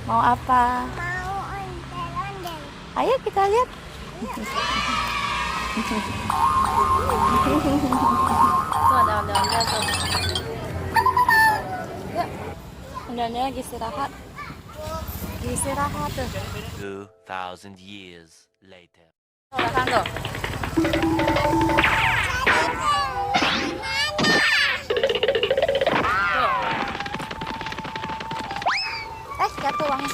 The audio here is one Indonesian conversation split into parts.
Mau apa? Mau ondel-ondel. Ayo kita lihat. Tuh ada ondel-ondel tuh. Yuk. Ondel-ondel lagi istirahat. Lagi istirahat tuh. 2,000 years later. Tuh, belakang tuh. Tuh. Jatuh uangnya.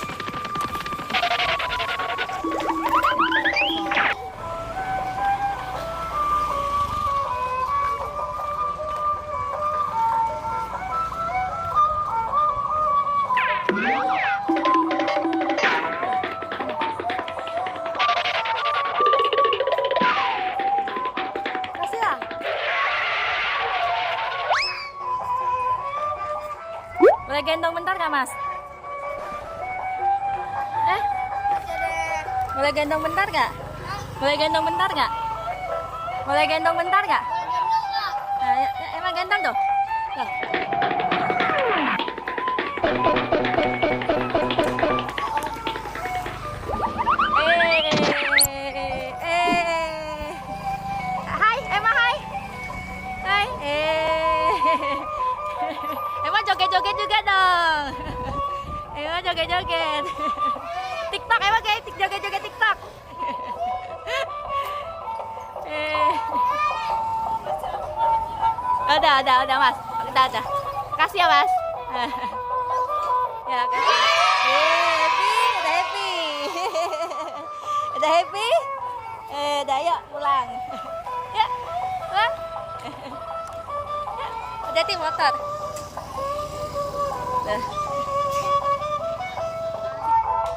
Kasih lah. Boleh gendong bentar gak, Mas? Boleh gendong bentar gak? Boleh gendong bentar gak? Boleh gendong bentar gak? Nah, ya, emang gendong tuh. Tuh. Hai, Emma hai. Hai. Emma joget-joget juga dong. Emma joget-joget. TikTok, Emma kayak joget-joget TikTok. Udah Mas. Udah. Kasih ya Mas. Ya kasih. Happy, udah happy. Udah happy? Udah yuk pulang. Ya, pulang. Hati-hati motor.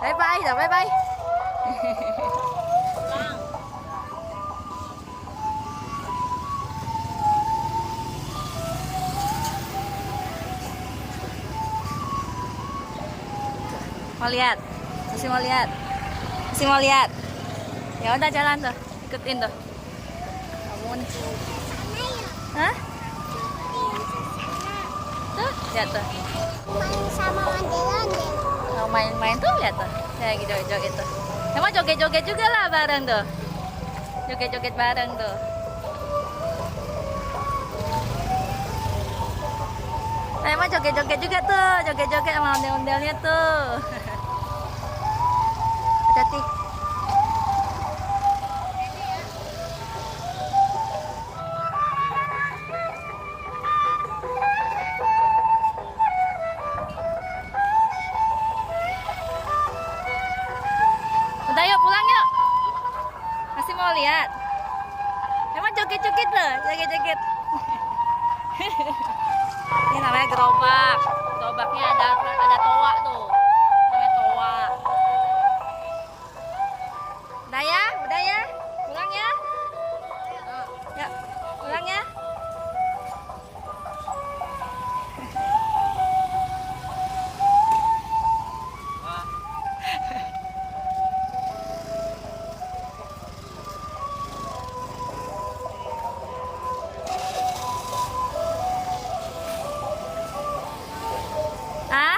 Bye bye, dah bye bye. Mau lihat? Masih mau lihat? Masih mau lihat? Ya udah jalan tuh, ikutin tuh. Kamu nih. Hah? Tuh, lihat tuh. Main sama ondel-ondel. Mau main-main tuh lihat tuh. Kayak gitu joget tuh. Emang joget-joget juga lah bareng tuh. Joget-joget bareng tuh. Emang joget-joget juga tuh, joget-joget sama ondel-ondelnya tuh. Hati-hati. Udah yuk pulang yuk. Masih mau lihat? Emang joget-joget loh, joget-joget. Ini namanya gerobak. Gerobaknya ada toa tuh. Namanya toa. Udah ya. Pulang ya. Ya, pulang ya. Ah?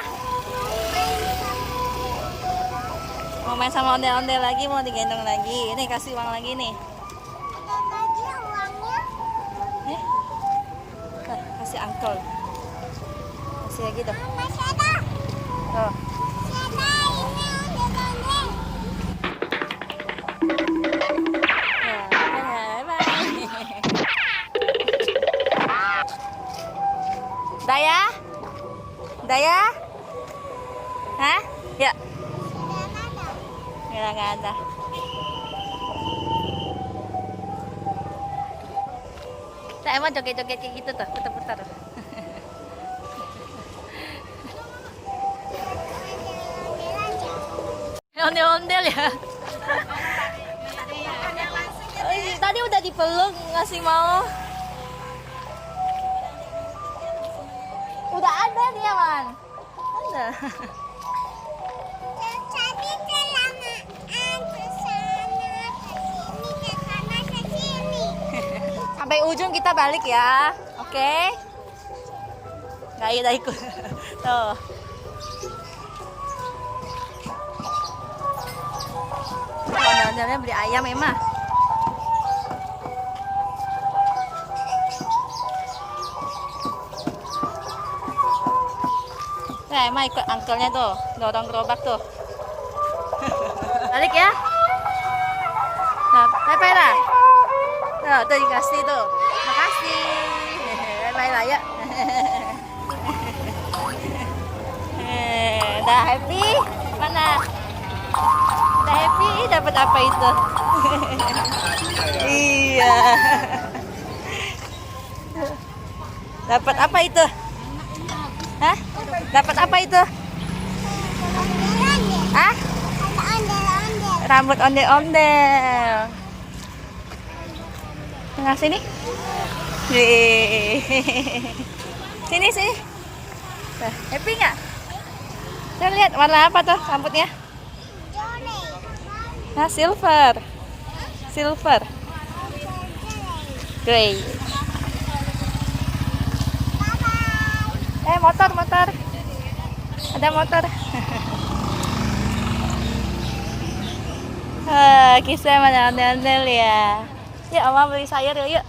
Mau main sama ondel-ondel lagi, mau digendong lagi. Ini kasih uang lagi nih. Ada lagi uangnya. Nih. Tuh, kasih angkol. Kasih lagi tuh. Masih ada. Tuh. Masih ada ini ondel-ondel. Ya, bye. Daya? Daya? Hah? Ya. Sudah ada. Nggak ada. Nah, emang joget-joget kayak gitu tuh, putar-putar. Ondel-ondel ya. Tadi udah dipeluk, ngasih mau. Udah ada dia, Man. Ada. Tadi kelamaan ke sana, ke sana, ke sini. Sampai ujung kita balik ya. Oke. Nggak ikut. Tuh. ondel-ondelnya beli ayam ya mah. Nah, Emma ikut angkelnya tuh, dorong gerobak tuh. Balik ya. Nah, bye-bye lah. Tuh, tuh dikasih tuh. Makasih. Bye-bye lah ya. Udah happy? Mana? Udah happy? Dapat apa itu? Iya. Dapat apa itu? Hah? Dapat apa itu? Ondel-ondel. Hah? Ada ondel-ondel. Rambut ondel-ondel. Tengah sini. Yeay. Sini sini. Nah, happy nggak? Saya lihat warna apa tuh rambutnya? Jole. Nah, silver. Silver. Grey. Motor, motor. Ada motor. Kisah mana ondel-ondel ya. Yuk, Oma beli sayur yuk.